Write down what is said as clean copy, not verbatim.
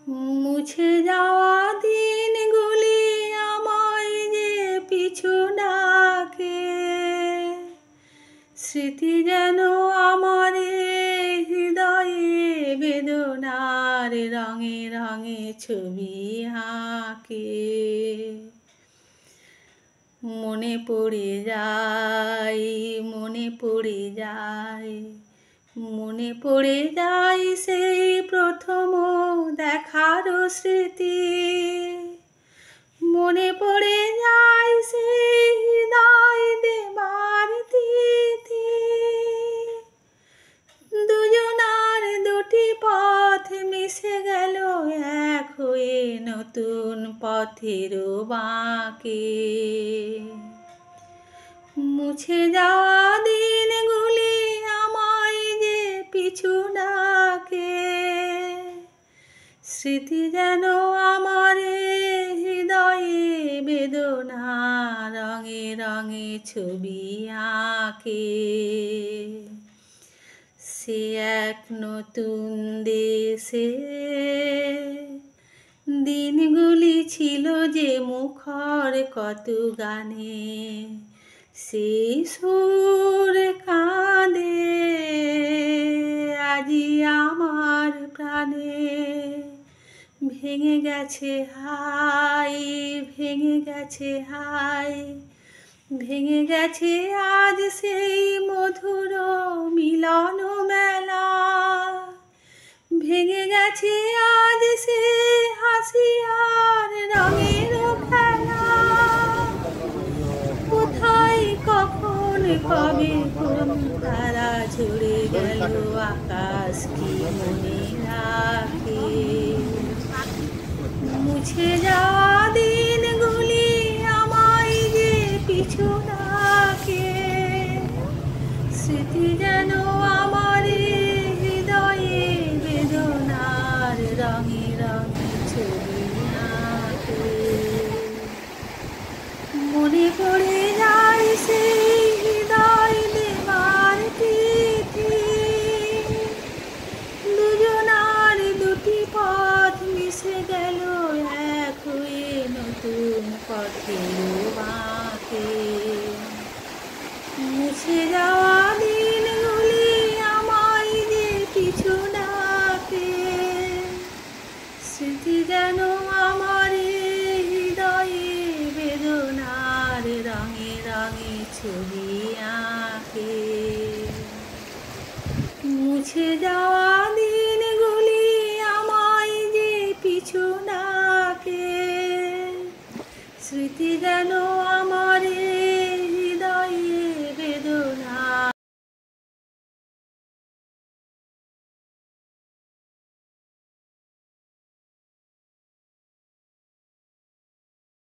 মুছে যাওয়া দিনগুলি আমায় যে পিছু ডাকে, স্মৃতি যেন আমার হৃদয়ে বেদনার রঙে রঙে ছবি আঁকে। মনে পড়ে যায়, মনে পড়ে যায়, মনে পড়ে যায় সেই প্রথম দেখার স্মৃতি। মনে পড়ে যায় সেই হৃদয় দেবার তিথি। দুজনার দুটি পথ মিশে গেল এক হয়ে নতুন পথের বাঁকে। মুছে যাওয়া দিনগুলি আমায় যে পিছু ডাকে, স্মৃতি যেন আমার হৃদয়ে বেদনা রঙে রঙে ছবি আঁকে। সে এক নতুন দেশে দিনগুলি ছিল যে মুখর কত গানে, সেই সুর কাঁদে আজি আমার প্রাণে। ভেঙে গেছে হাই, ভেঙে গেছে হাই, ভেঙে গেছে আজ সেই মধুর মিলন মেলা। ভেঙে গেছে আজ সে হাসি আর রঙের খেলা। কোথায় কখন কবে কোন তারা ঝরে গেল আকাশ কি মনে রাখে। মুছে যাওয়া দিনগুলি আমায় যে পিছু ডাকে, স্মৃতি যেন আমার হৃদয়ে বেদনার রঙে রঙে ছবি আঁকে। মনে পড়ে যায় সেই হৃদয় দেবার তিথি। দুজনার দুটি পথ মিশে গেল এক হয়ে নতুন পথের বাঁকে। মুছে যাওয়া দিনগুলি আমায় যে পিছু ডাকে, স্মৃতি যেন আমার হৃদয়ে বেদনার রঙে রঙে ছবি আঁকে। মুছে যাওয়া দিনগুলি আমায় যে পিছু ডাকে, স্মৃতি যেন আমার